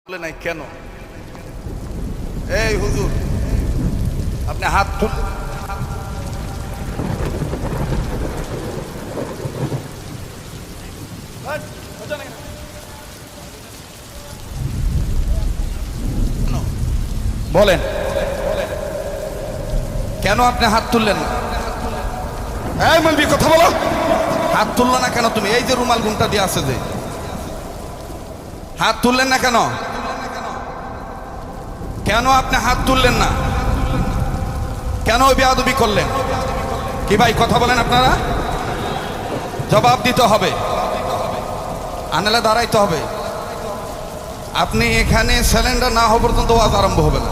বলে নাই কেন? এই হুজুর, আপনি হাত তুল। বলেন কেন আপনি হাত তুললেন না? এই মলবি, কথা বলো। হাত তুললো না কেন তুমি? এই যে রুমাল গুমটা দিয়ে আছে, যে হাত তুললেন না কেন? কেন আপনি হাত তুললেন না? কেন বেয়াদবি করলেন? কি ভাই, কথা বলেন আপনারা? জবাব দিতে হবে, আনালে দাঁড়াইতে হবে। আপনি এখানে সিলিন্ডার না হওয়া পর্যন্ত ওয়াজ আরম্ভ হবে না।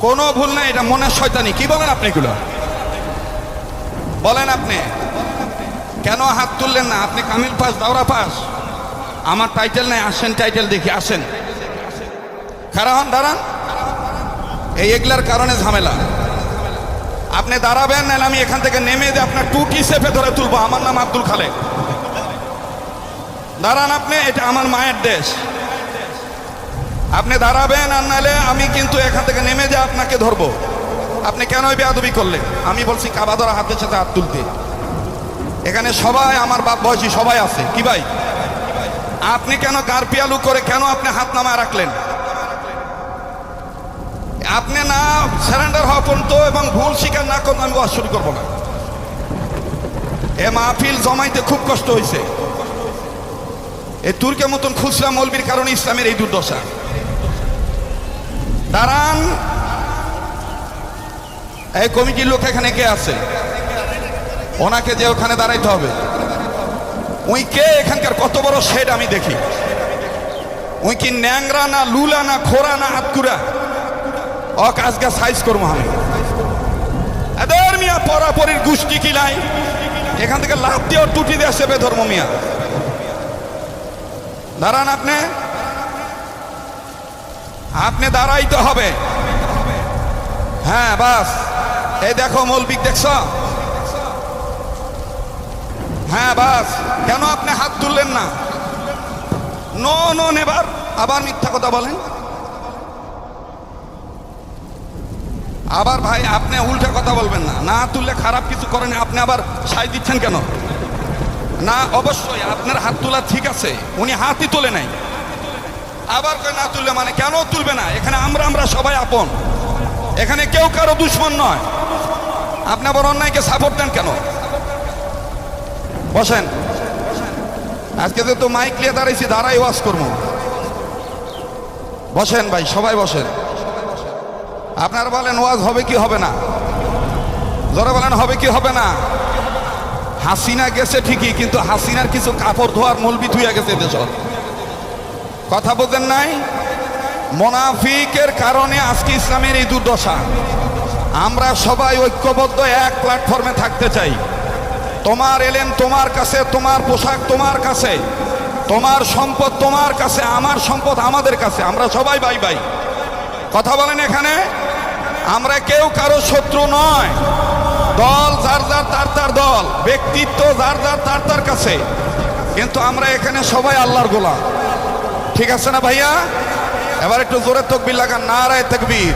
কোনো ভুল নাই, এটা মনের শয়তানি। কি বলেন আপনি এগুলো? বলেন আপনি কেন হাত তুললেন না? আপনি কামিল পাস, দাওরা পাস, আমার টাইটেল নাই। আসেন, টাইটেল দেখি, আসেন। খারাপ দাঁড়ান। এই এগুলার কারণে ঝামেলা। আপনি দাঁড়াবেন, নাহলে আমি এখান থেকে নেমে দিয়ে আপনার টুটি চেপে ধরে তুলবো। আমার নাম আব্দুল খালেক। দাঁড়ান আপনি, এটা আমার মায়ের দেশ। আপনি দাঁড়াবেন, আর নাহলে আমি কিন্তু এখান থেকে নেমে দিয়ে আপনাকে ধরবো। আপনি কেন বেয়াদবি করলেন? আমি বলছি কাবা ধরা হাতের সাথে হাত তুলতে। এখানে সবাই আমার বাপ বয়সী সবাই আছে। কি ভাই, আপনি কেন গারপিয়ালু করে কেন আপনি হাত নামায় রাখলেন? আপনি না সারেন্ডার হওয়া পর্যন্ত এবং ভুল স্বীকার না করলে আমি ওয়াজ শুরু করবো না। এ মাহফিল জমাইতে খুব কষ্ট হয়েছে। এই তুর্কের মতন খুচরা মৌলবীর কারণে ইসলামের এই দুর্দশা। দাঁড়ান, এই কমিটির লোক এখানে কে আছে? ওনাকে যে ওখানে দাঁড়াইতে হবে। উই কে? এখানকার কত বড় শেড আমি দেখি। উই কি ন্যাংরা না লুলা না খোরা না হাতকুরা? আজকে সাইজ করবো আমি। এদের মিয়া পরাপরির গোষ্ঠী কি নাই? এখান থেকে লাভ দিয়ে টুটি দিয়ে আসবে ধর্ম মিয়া। দাঁড়ান আপনি, আপনি দাঁড়াইতে হবে। হ্যাঁ বাস, এই দেখো মৌলবি, দেখছ? হ্যাঁ বাস, কেন আপনি হাত তুললেন না? নো নো নেবার। আবার মিথ্যা কথা বলেন। আবার ভাই, আপনি উল্টা কথা বলবেন না। না তুললে খারাপ কিছু করেন, আপনি আবার সাই দিচ্ছেন কেন? না, অবশ্যই আপনার হাত তোলা ঠিক আছে, উনি হাতই তোলে নাই। আবার কই না তুললে মানে কেন তুলবে না? এখানে আমরা সবাই আপন, এখানে কেউ কারো দুশ্মন নয়। আপনি আবার অন্যায়কে সাপোর্ট দেন কেন? বসেন, আজকে যেহেতু মাইক নিয়ে দাঁড়াইছি, দাঁড়াই ওয়াজ করবো। বসেন ভাই, সবাই বসেন। আপনারা বলেন ওয়াজ হবে কি হবে না? জোরে বলেন, হবে কি হবে না? হাসিনা গেছে ঠিকই, কিন্তু হাসিনার কিছু কাপড় ধোয়ার মৌলবি ধুইয়া গেছে দেশ। কথা বলতেন নাই? মুনাফিকের কারণে আজকে ইসলামের এই দুর্দশা। আমরা সবাই ঐক্যবদ্ধ এক প্ল্যাটফর্মে থাকতে চাই। তোমার এলেম তোমার কাছে, তোমার পোশাক তোমার কাছে, তোমার সম্পদ তোমার কাছে, আমার সম্পদ আমাদের কাছে। আমরা সবাই ভাই ভাই। কথা বলেন এখানে আমরা কেউ কারো শত্রু নয়। দল যার যার তার দল, ব্যক্তিত্ব যার যার তার কাছে, কিন্তু আমরা এখানে সবাই আল্লাহর গোলাম। ঠিক আছে না ভাইয়া? এবার একটু জোরে তাকবীর লাগান। নারায়ে তাকবীর।